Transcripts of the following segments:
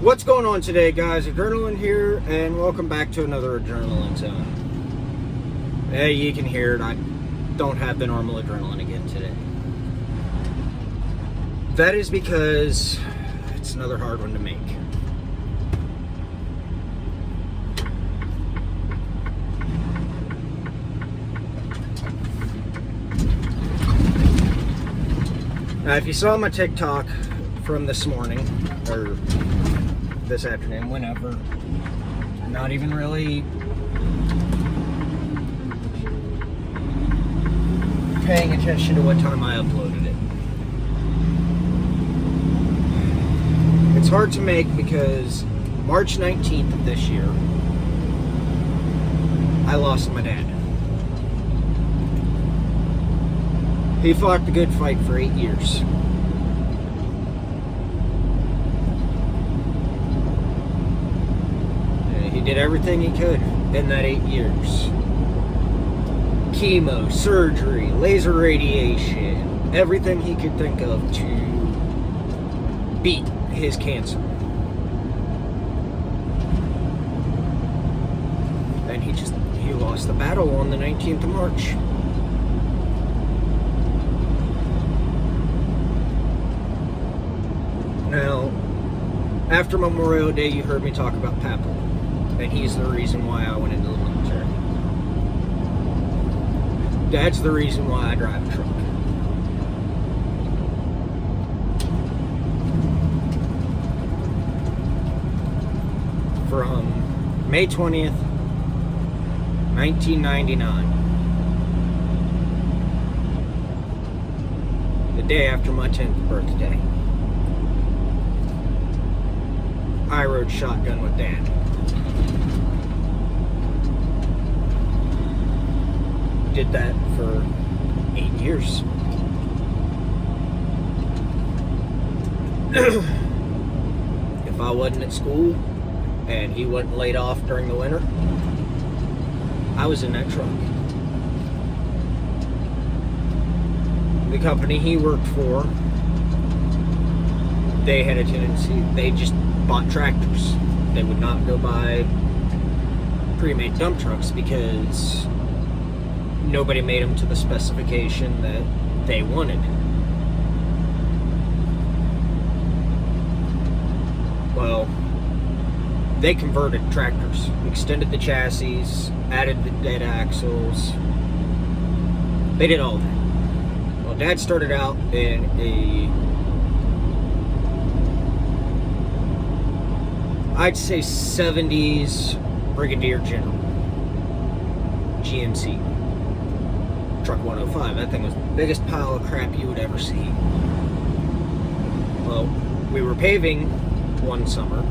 What's going on today, guys? Adrenaline here, and welcome back to another Adrenaline Zone. Hey, you can hear it. I don't have the normal adrenaline again today. That is because it's another hard one to make. Now, if you saw my TikTok from this morning, or this afternoon, whenever, not even really paying attention to what time I uploaded it. It's hard to make because March 19th of this year, I lost my dad. He fought the good fight for 8 years. He did everything he could in that 8 years. Chemo, surgery, laser radiation, everything he could think of to beat his cancer. And he lost the battle on the 19th of March. Now, after Memorial Day, you heard me talk about Papa, and he's the reason why I went into the military. Dad's the reason why I drive a truck. From May 20th, 1999, the day after my 10th birthday, I rode shotgun with Dad. Did that for 8 years. If I wasn't at school and he wasn't laid off during the winter, I was in that truck. The company he worked for, they had a tendency, they just bought tractors. They would not go buy pre-made dump trucks because nobody made them to the specification that they wanted. Well, they converted tractors, extended the chassis, added the dead axles. They did all that. Well, Dad started out in I'd say 70s Brigadier General GMC Truck 105. That thing was the biggest pile of crap you would ever see. Well, we were paving one summer,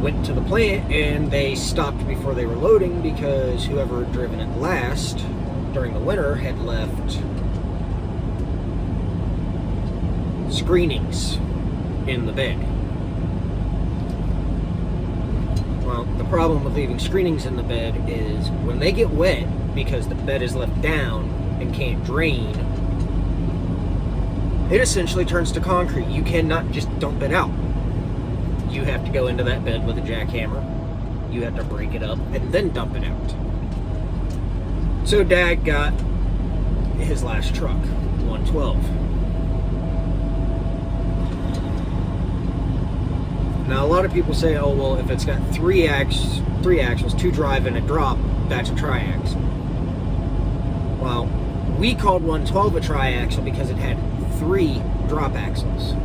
went to the plant, and they stopped before they were loading because whoever had driven it last during the winter had left screenings in the bed. Well, the problem with leaving screenings in the bed is when they get wet, because the bed is left down and can't drain, it essentially turns to concrete. You cannot just dump it out. You have to go into that bed with a jackhammer. You have to break it up and then dump it out. So Dad got his last truck, 112. Now, a lot of people say, oh, well, if it's got three axles, 2 drive and a drop, that's a triaxle. Well, we called 112 a triaxle because it had 3 drop axles.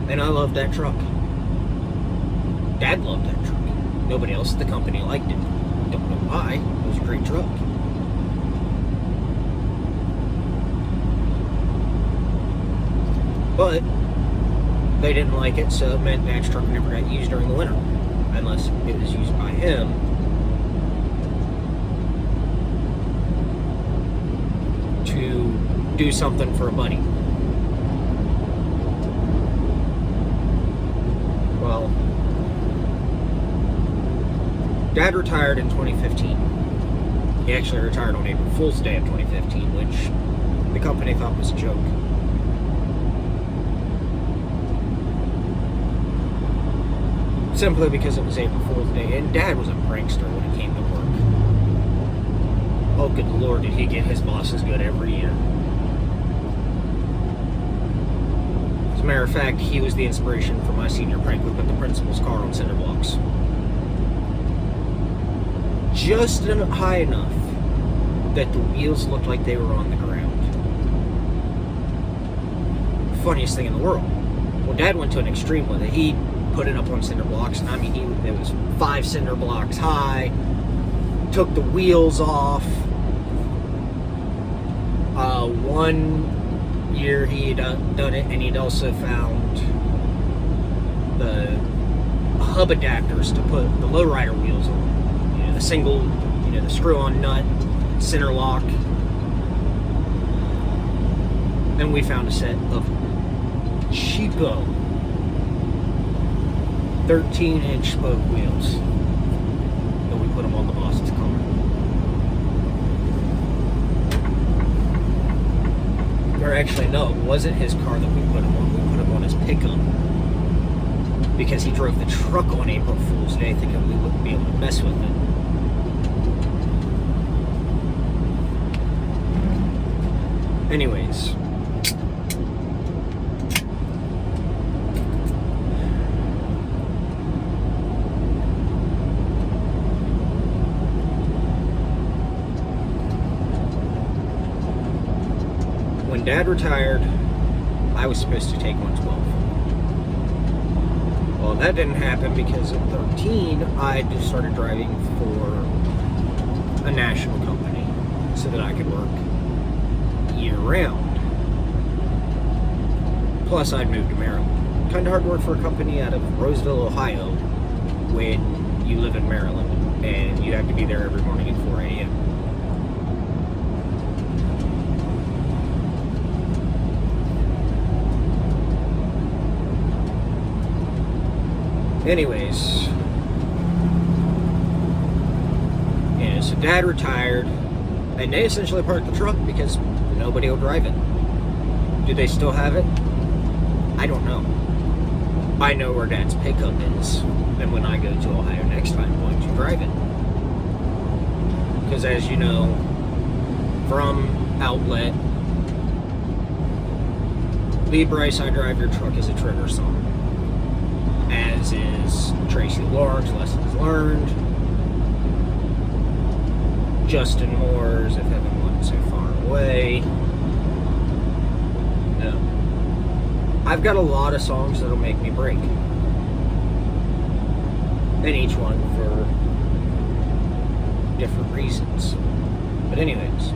And I loved that truck. Dad loved that truck. Nobody else at the company liked it. Don't know why. It was a great truck. But they didn't like it, so it meant Dad's truck never got used during the winter, unless it was used by him. To do something for a buddy. Well, Dad retired in 2015. He actually retired on April Fool's Day of 2015, which the company thought was a joke. Simply because it was April Fool's Day, and Dad was a prankster when it came to work. Oh, good Lord, did he get his bosses good every year. As a matter of fact, he was the inspiration for my senior prank. We put the principal's car on cinder blocks. Just high enough that the wheels looked like they were on the ground. Funniest thing in the world. Well, Dad went to an extreme with it. He put it up on cinder blocks, and I mean, it was 5 cinder blocks high, took the wheels off. One year he had done it, and he'd also found the hub adapters to put the lowrider wheels on. You know, the single, the screw-on nut, center lock. Then we found a set of cheapo 13-inch spoke wheels. And we put them on the boss's car. Or actually, no, it wasn't his car that we put him on. We put him on his pickup. Because he drove the truck on April Fool's Day thinking we wouldn't be able to mess with it. Anyways. When Dad retired, I was supposed to take 112. Well, that didn't happen because at 13, I just started driving for a national company so that I could work year-round. Plus, I'd moved to Maryland. Kind of hard to work for a company out of Roseville, Ohio, when you live in Maryland and you have to be there every morning at 4 a.m. Anyways, so Dad retired, and they essentially parked the truck because nobody will drive it. Do they still have it? I don't know. I know where Dad's pickup is, and when I go to Ohio next time, I'm going to drive it. Because as you know, from Outlet, Lee Brice, I Drive Your Truck is a trigger song. As is Tracy Lawrence, Lessons Learned. Justin Moore's If Heaven Wasn't So Far Away. No. I've got a lot of songs that'll make me break. And each one for different reasons. But anyways.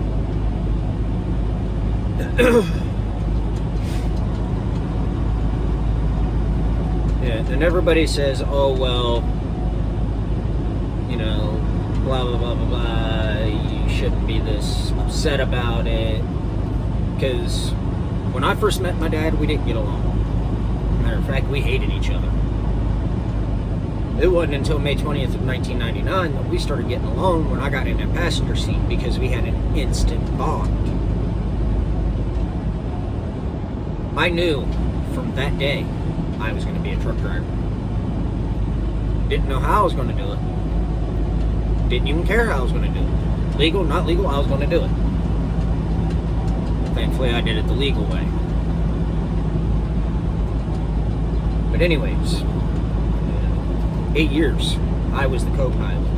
Yeah, and everybody says, oh, well, blah, blah, blah, blah, blah, you shouldn't be this upset about it. Because when I first met my dad, we didn't get along. Matter of fact, we hated each other. It wasn't until May 20th of 1999 that we started getting along when I got in that passenger seat because we had an instant bond. I knew from that day I was going to be a truck driver. Didn't know how I was going to do it. Didn't even care how I was going to do it. Legal, not legal, I was going to do it. Thankfully, I did it the legal way. But anyways, 8 years, I was the co-pilot.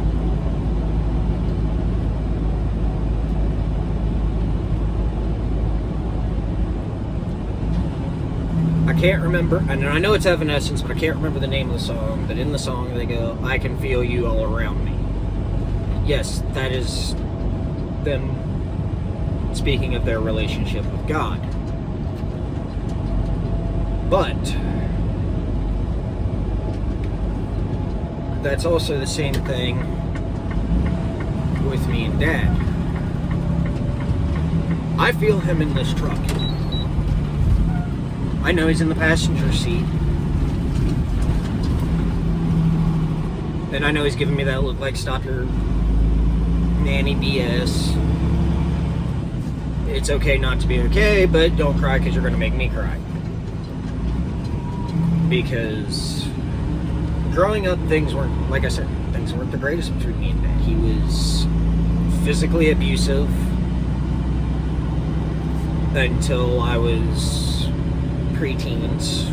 I can't remember, and I know it's Evanescence, but I can't remember the name of the song, but in the song they go, I can feel you all around me. Yes, that is them speaking of their relationship with God. But that's also the same thing with me and Dad. I feel him in this truck. I know he's in the passenger seat. And I know he's giving me that look like, stop your nanny BS. it's okay not to be okay, but don't cry because you're going to make me cry. Because growing up, things weren't, like I said, things weren't the greatest between me and Dad. He was physically abusive until I was preteens.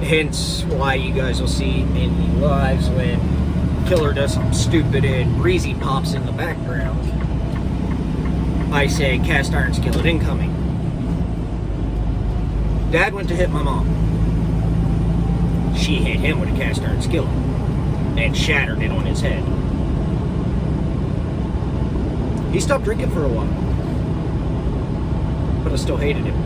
Hence why you guys will see in the lives when Killer does something stupid and Breezy pops in the background, I say cast iron skillet incoming. Dad went to hit my mom. She hit him with a cast iron skillet and shattered it on his head. He stopped drinking for a while, but I still hated him.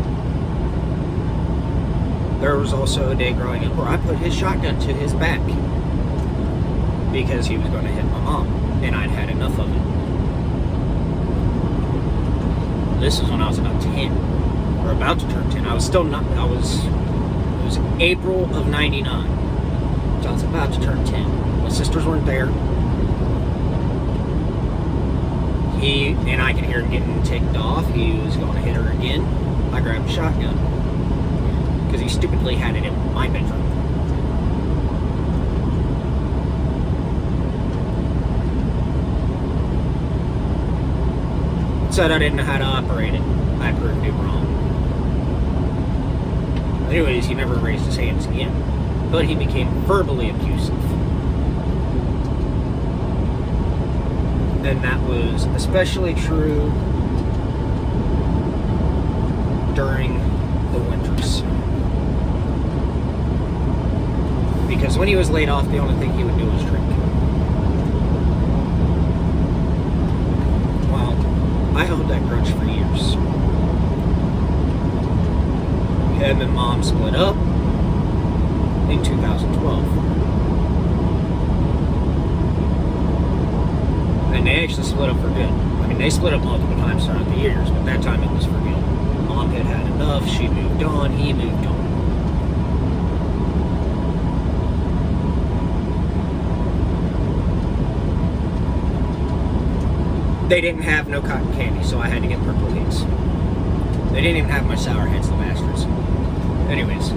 There was also a day growing up where I put his shotgun to his back because he was going to hit my mom, and I'd had enough of it. This was when I was about 10, or about to turn 10. I was still not, it was April of 99, so I was about to turn 10. My sisters weren't there. He, and I could hear him getting ticked off. He was going to hit her again. I grabbed a shotgun, because he stupidly had it in my bedroom. Said I didn't know how to operate it. I proved it wrong. Anyways, he never raised his hands again, but he became verbally abusive. And that was especially true during the winters. Because when he was laid off, the only thing he would do was drink. Well, I held that grudge for years. Him and Mom split up in 2012. And they actually split up for good. I mean, they split up multiple times throughout the years, but that time it was for good. Mom had had enough, she moved on, he moved on. They didn't have no cotton candy, so I had to get Purple Haze. They didn't even have my Sour Heads, the bastards. Anyways.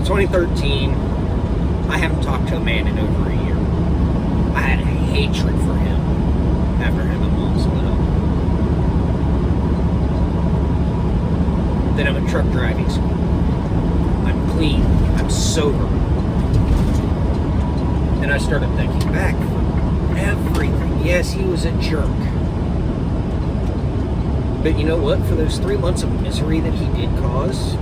In 2013, I haven't talked to a man in over a year. I had a hatred for him after him and Mom split up. Then I'm in truck driving school. I'm clean. I'm sober. And I started thinking back for everything. Yes, he was a jerk. But you know what? For those 3 months of misery that he did cause,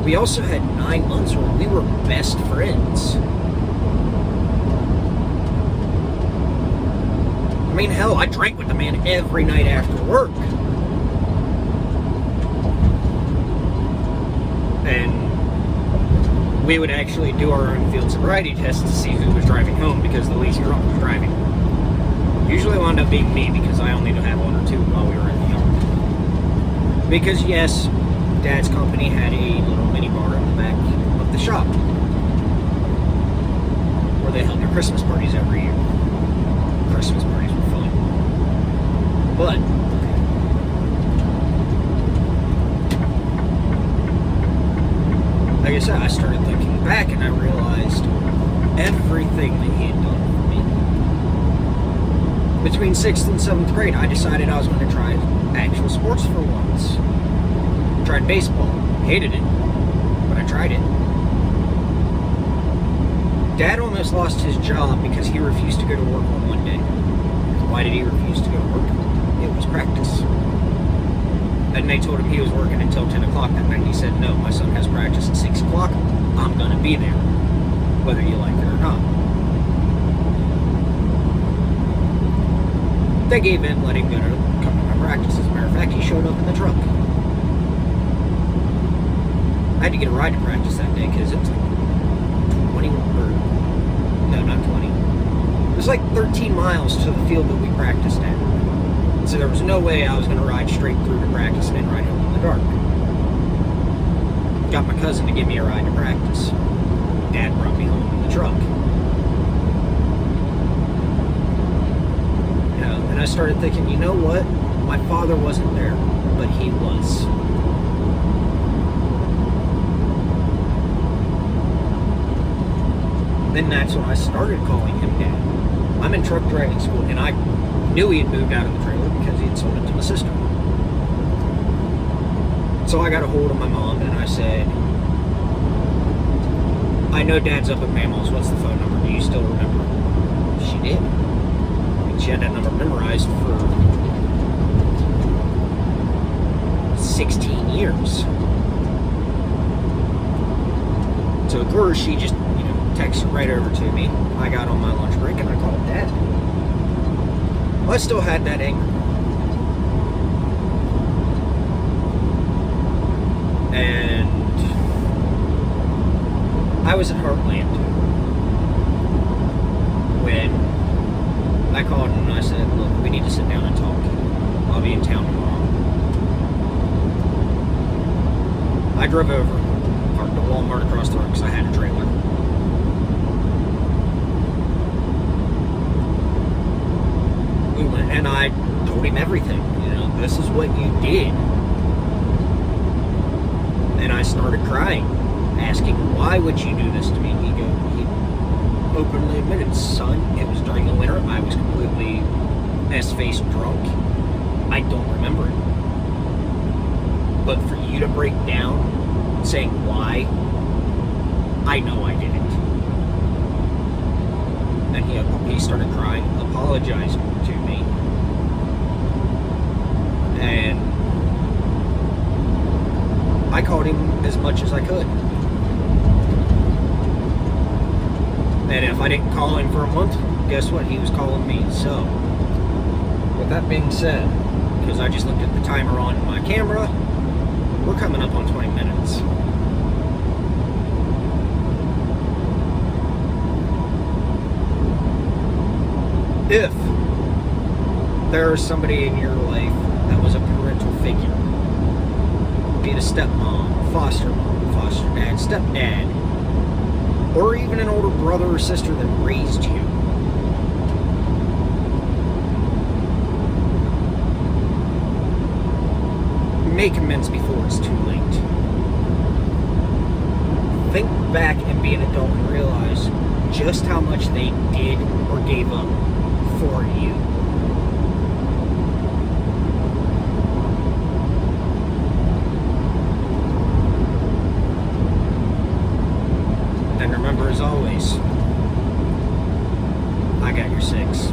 we also had 9 months where we were best friends. I mean, hell, I drank with the man every night after work. And we would actually do our own field sobriety tests to see who was driving home, because the least drunk was driving. Usually wound up being me, because I only had 1 or 2 while we were in the yard. Because yes, Dad's company had a little mini bar in the back of the shop where they held their Christmas parties every year. Christmas parties were fun. But like I said, I started thinking back and I realized everything that he had done for me. Between 6th and 7th grade, I decided I was going to try actual sports for once. Tried baseball. Hated it. But I tried it. Dad almost lost his job because he refused to go to work on one day. Why did he refuse to go to work? It was practice. And they told him he was working until 10 o'clock that night. He said, no, my son has practice at 6 o'clock. I'm going to be there, whether you like it or not. They gave in, let him go to come to my practice. As a matter of fact, he showed up in the truck. I had to get a ride to practice that day because it was like 20, or no, not 20. It was like 13 miles to the field that we practiced at. So there was no way I was going to ride straight through to practice and then ride home in the dark. Got my cousin to give me a ride to practice. Dad brought me home in the truck. And I started thinking, you know what? My father wasn't there, but he was. Then that's when I started calling him Dad. I'm in truck driving school, and I knew he had moved out of the trailer because he had sold it to my sister. So I got a hold of my mom, and I said, I know Dad's up at Mammal's. What's the phone number? Do you still remember? She did. And she had that number memorized for 16 years. So of course she just, texted right over to me. I got on my lunch break and I called Dad. Well, I still had that anger. And I was at Heartland when I called him and I said, look, we need to sit down and talk. I'll be in town tomorrow. I drove over, parked at Walmart across the road because I had a trailer. We went and I told him everything. This is what you did. And I started crying, asking, why would you do this to me? He openly admitted, son, it was during the winter. I was completely S-faced drunk. I don't remember it. But for you to break down saying why, I know I did it. And he started crying, apologizing to me. And I called him as much as I could. And if I didn't call him for a month, guess what? He was calling me. So, with that being said, because I just looked at the timer on my camera, we're coming up on 20 minutes. If there is somebody in your life that was a parental figure, be it a stepmom, foster dad, stepdad, or even an older brother or sister that raised you, make amends before it's too late. Think back and be an adult and realize just how much they did or gave up for you. And remember, as always, I got your six.